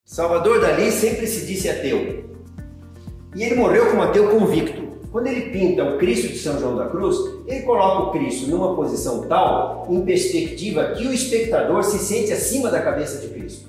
Salvador Dalí sempre se disse ateu. E ele morreu como ateu convicto. Quando ele pinta o Cristo de São João da Cruz, ele coloca o Cristo numa posição tal, em perspectiva, que o espectador se sente acima da cabeça de Cristo.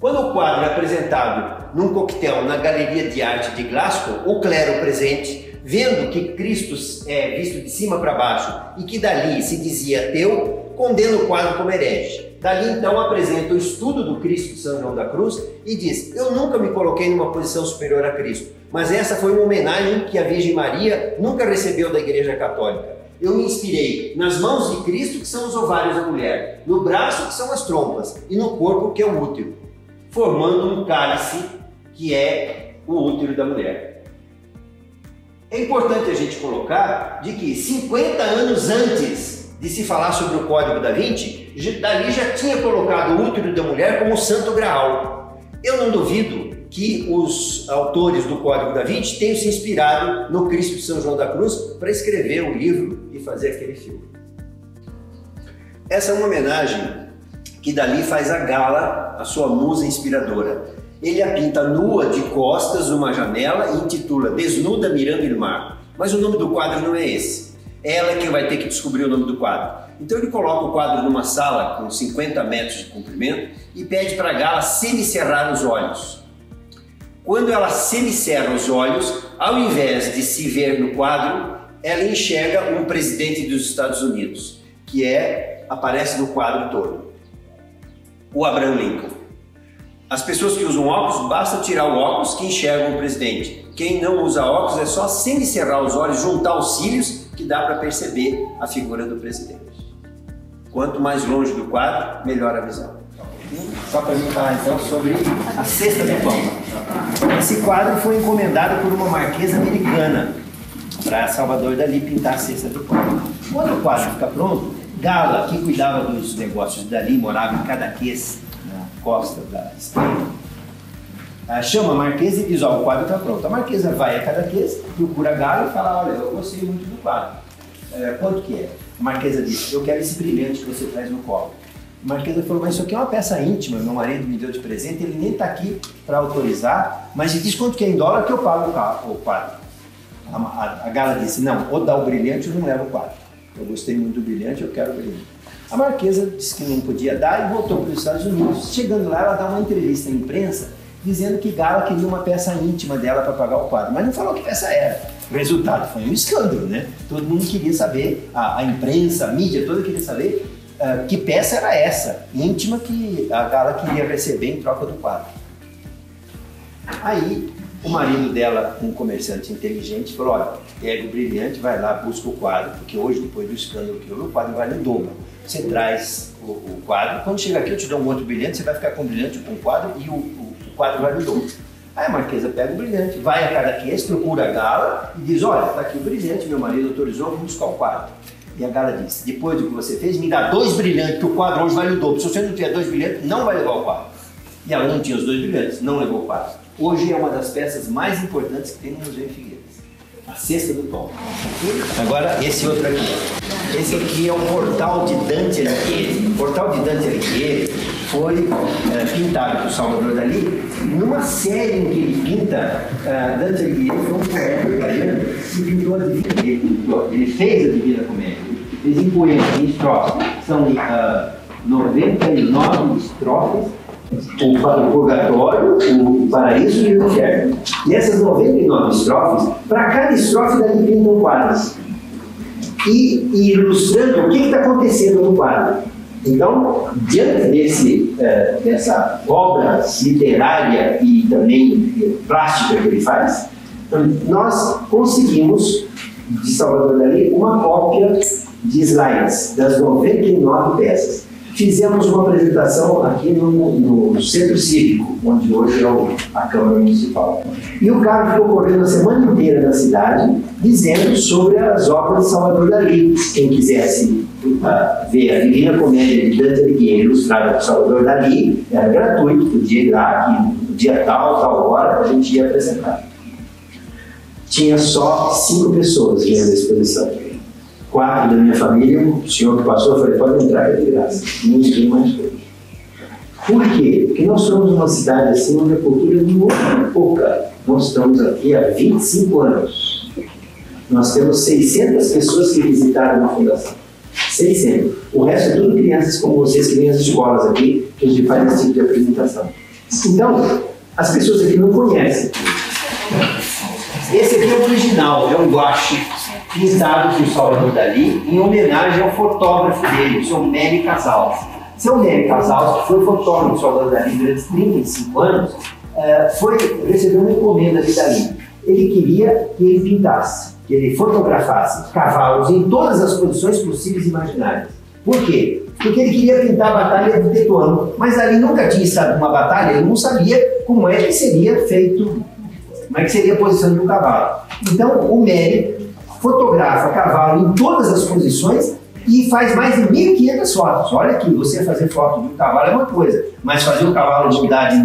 Quando o quadro é apresentado num coquetel na Galeria de Arte de Glasgow, o clero presente, vendo que Cristo é visto de cima para baixo e que Dalí se dizia ateu, condena o quadro como herege. Dalí então apresenta o estudo do Cristo de São João da Cruz e diz: eu nunca me coloquei numa posição superior a Cristo, mas essa foi uma homenagem que a Virgem Maria nunca recebeu da Igreja Católica. Eu me inspirei nas mãos de Cristo, que são os ovários da mulher, no braço, que são as trompas, e no corpo, que é o útero, formando um cálice, que é o útero da mulher. É importante a gente colocar de que 50 anos antes de se falar sobre o Código da Vinci, Dalí já tinha colocado o útero da mulher como o Santo Graal. Eu não duvido que os autores do Código da Vinci tenham se inspirado no Cristo de São João da Cruz para escrever o livro e fazer aquele filme. Essa é uma homenagem que Dalí faz a Gala, a sua musa inspiradora. Ele a pinta nua de costas numa janela e intitula Desnuda mirando o mar. Mas o nome do quadro não é esse. Ela que vai ter que descobrir o nome do quadro. Então ele coloca o quadro numa sala com 50 metros de comprimento e pede para a Gala semicerrar os olhos. Quando ela semicerra os olhos, ao invés de se ver no quadro, ela enxerga um presidente dos Estados Unidos, que aparece no quadro todo, o Abraham Lincoln. As pessoas que usam óculos, basta tirar o óculos que enxergam o presidente. Quem não usa óculos é só semicerrar os olhos, juntar os cílios, que dá para perceber a figura do presidente. Quanto mais longe do quadro, melhor a visão. Só para mim falar então sobre a Cesta do Pão. Esse quadro foi encomendado por uma marquesa americana para Salvador Dalí pintar a Cesta do Pão. Quando o quadro fica pronto, Gala, que cuidava dos negócios de Dalí, morava em Cadaqués, na costa da Espanha, chama a marquesa e diz: ó, o quadro está pronto. A marquesa vai a Cadaqués, procura Gala e fala: olha, eu gostei muito do quadro. Quanto que é? A marquesa disse: eu quero esse brilhante que você traz no colo. A marquesa falou: mas isso aqui é uma peça íntima, meu marido me deu de presente, ele nem está aqui para autorizar, mas diz quanto que é em dólar que eu pago o quadro. A Gala disse: não, ou dá o brilhante ou não leva o quadro. Eu gostei muito do brilhante, eu quero o brilhante. A marquesa disse que não podia dar e voltou para os Estados Unidos. Chegando lá, ela dá uma entrevista à imprensa dizendo que Gala queria uma peça íntima dela para pagar o quadro, mas não falou que peça era. O resultado foi um escândalo, né? Todo mundo queria saber, a imprensa, a mídia toda queria saber que peça era essa, íntima, que a Gala queria receber em troca do quadro. Aí, o marido dela, um comerciante inteligente, falou: olha, pega o brilhante, vai lá, busca o quadro, porque hoje, depois do escândalo que houve, o quadro vale o dobro. Você traz o quadro, quando chegar aqui eu te dou um outro brilhante, você vai ficar com o brilhante, com o quadro, e o quadro vale o dobro. Aí a marquesa pega o brilhante, vai a Cadaqués, procura a Gala e diz: olha, está aqui o brilhante, meu marido autorizou, vamos buscar o quadro. E a Gala disse: depois do que você fez, me dá 2 brilhantes, que o quadro hoje vale o dobro. Se você não tiver 2 brilhantes, não vai levar o quadro. E ela não tinha os 2 brilhantes, não levou o quadro. Hoje é uma das peças mais importantes que tem no Museu em Figueiras. A Cesta do Pão. Agora, esse outro aqui. Esse aqui é o Portal de Dante Alighieri. O Portal de Dante Alighieri foi pintado por Salvador Dalí numa série em que ele pinta. Dante Alighieri foi um poeta italiano que pintou a Divina Comédia. Ele fez a Divina Comédia. Fez em poemas, em estrofes. São 99 estrofes. O Purgatório, o Paraíso e o Inferno. E essas 99 estrofes, para cada estrofe Dalí pinta um quadro. E ilustrando o que está acontecendo no quadro. Então, diante dessa obra literária e também plástica que ele faz, nós conseguimos, de Salvador Dalí, uma cópia de slides das 99 peças. Fizemos uma apresentação aqui no Centro Cívico, onde hoje é a Câmara Municipal. E o cara ficou correndo a semana inteira na cidade, dizendo sobre as obras de Salvador Dalí. Quem quisesse ver a Divina Comédia de Dante Alighieri ilustrada por Salvador Dalí, era gratuito, podia ir lá, aqui, no dia tal hora, a gente ia apresentar. Tinha só 5 pessoas vendo a exposição. 4 da minha família, o senhor que passou, eu falei: pode entrar, é de graça. Ninguém mais foi. Por quê? Porque nós somos uma cidade assim onde a cultura é muito pouca. Nós estamos aqui há 25 anos. Nós temos 600 pessoas que visitaram a fundação. 600. O resto é tudo crianças como vocês que vêm às escolas aqui, que a gente faz esse tipo de apresentação. Então, as pessoas aqui não conhecem. Esse aqui é o original, é um guache pintado por Salvador Dalí em homenagem ao fotógrafo dele, o Sr. Nery Casals. O Sr. Nery Casals, que foi fotógrafo de Salvador Dalí durante 35 anos, recebeu uma encomenda de Dalí. Ele queria que ele pintasse, que ele fotografasse cavalos em todas as posições possíveis e imaginárias. Por quê? Porque ele queria pintar a Batalha de Tetuão, mas ali nunca tinha estado numa batalha, ele não sabia como é que seria feito, como é que seria a posição de um cavalo. Então, o Nery fotografa cavalo em todas as posições e faz mais de 1.500 fotos. Olha aqui, você fazer foto de um cavalo é uma coisa, mas fazer um cavalo de idade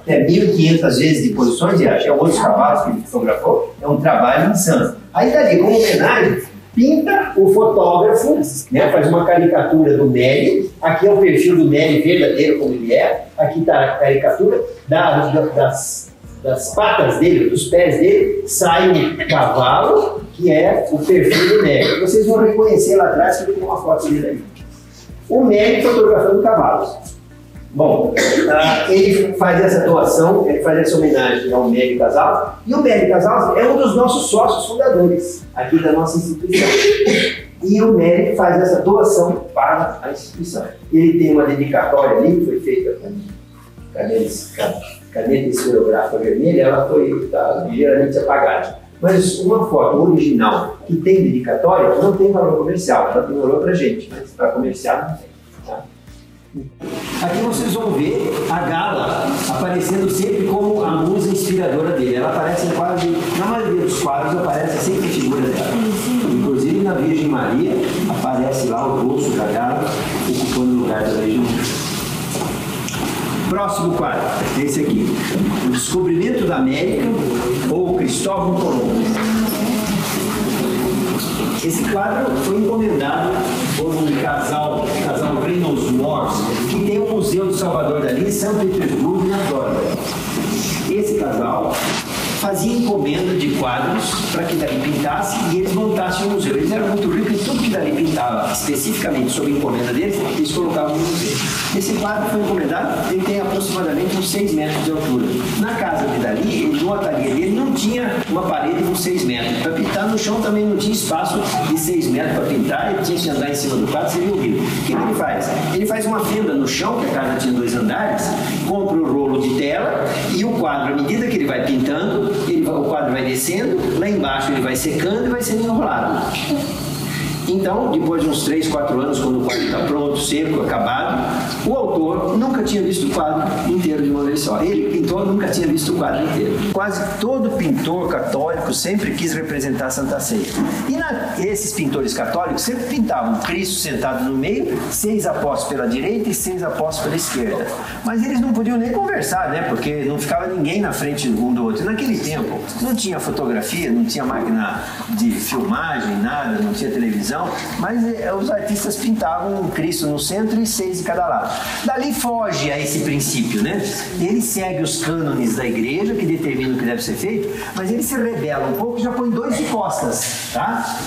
até 1.500 vezes de posições, e até outros cavalos que ele fotografou, é um trabalho insano. Aí dali, como homenagem, pinta o fotógrafo, né, faz uma caricatura do Nery. Aqui é o perfil do Nery verdadeiro como ele é. Aqui está a caricatura das patas dele, dos pés dele, sai um cavalo, que é o perfil do Nery. Vocês vão reconhecer lá atrás que tem uma foto dele aí. O Nery fotografando cavalos. Bom, ele faz essa doação, ele faz essa homenagem ao Nery Casals, e o Nery Casals é um dos nossos sócios fundadores aqui da nossa instituição. E o Nery faz essa doação para a instituição. Ele tem uma dedicatória ali, que foi feita com caneta esferográfica vermelha, ela foi ligeiramente apagada. Mas uma foto original que tem dedicatória não tem valor comercial, ela tem valor para a gente, mas para comercial não tem. Tá? Aqui vocês vão ver a Gala aparecendo sempre como a musa inspiradora dele. Ela aparece quase, na maioria dos quadros, aparece sempre a figura dela. Inclusive na Virgem Maria, aparece lá o rosto da Gala ocupando o lugar da Virgem Maria. Próximo quadro, esse aqui. O Descobrimento da América ou Cristóvão Colombo. Esse quadro foi encomendado por um casal Reynolds Morse, que tem um museu de Salvador Dalí em São Petersburgo, na Flórida. Esse casal fazia encomenda de quadros para que Dalí pintasse e eles montassem o museu. Eles eram muito ricos e tudo que Dalí pintava, especificamente sob encomenda deles, eles colocavam no museu. Esse quadro foi encomendado, ele tem aproximadamente uns 6 metros de altura. Na casa de Dalí, no ateliê dele, não tinha uma parede com 6 metros. Para pintar no chão também não tinha espaço de 6 metros para pintar, ele tinha que andar em cima do quadro, seria horrível. O que ele faz? Ele faz uma fenda no chão, que a casa tinha 2 andares, compra o rolo de tela e o quadro, à medida que ele vai pintando, o quadro vai descendo, lá embaixo ele vai secando e vai sendo enrolado. Então, depois de uns 3, 4 anos, quando o quadro está pronto, seco, acabado, o autor nunca tinha visto o quadro inteiro de uma vez só. Ele, pintor, nunca tinha visto o quadro inteiro. Quase todo pintor católico sempre quis representar Santa Ceia. E esses pintores católicos sempre pintavam Cristo sentado no meio, 6 apóstolos pela direita e 6 apóstolos pela esquerda. Mas eles não podiam nem conversar, né? Porque não ficava ninguém na frente um do outro. Naquele tempo, não tinha fotografia, não tinha máquina de filmagem, nada, não tinha televisão. Mas os artistas pintavam um Cristo no centro e 6 de cada lado. Dali foge a esse princípio, né? Ele segue os cânones da igreja, que determinam o que deve ser feito, mas ele se rebela um pouco e já põe 2 de costas, tá?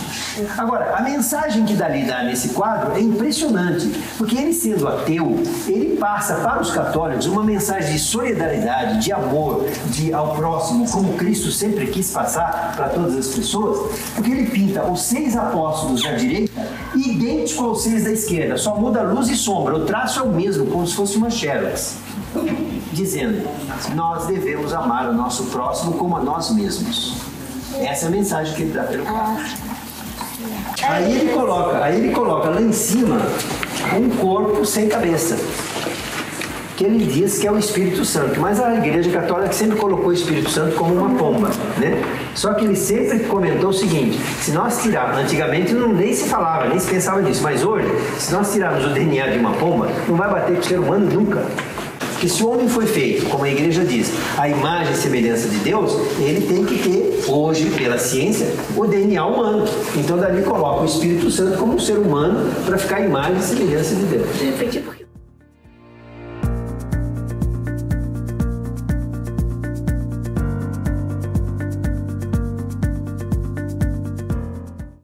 Agora, a mensagem que Dalí dá nesse quadro é impressionante, porque ele sendo ateu, ele passa para os católicos uma mensagem de solidariedade, de amor, ao próximo, como Cristo sempre quis passar para todas as pessoas, porque ele pinta os 6 apóstolos da direita idêntico aos 6 da esquerda, só muda luz e sombra, o traço é o mesmo, como se fosse uma xerox, dizendo: nós devemos amar o nosso próximo como a nós mesmos. Essa é a mensagem que ele dá pelo quadro. Aí ele coloca lá em cima um corpo sem cabeça, que ele diz que é o Espírito Santo, mas a Igreja Católica sempre colocou o Espírito Santo como uma pomba, né? Só que ele sempre comentou o seguinte: se nós tirarmos, antigamente nem se falava, nem se pensava nisso, mas hoje, se nós tirarmos o DNA de uma pomba, não vai bater com o ser humano nunca. Porque se o homem foi feito, como a igreja diz, a imagem e semelhança de Deus, ele tem que ter, hoje, pela ciência, o DNA humano. Então, dali coloca o Espírito Santo como um ser humano para ficar a imagem e semelhança de Deus.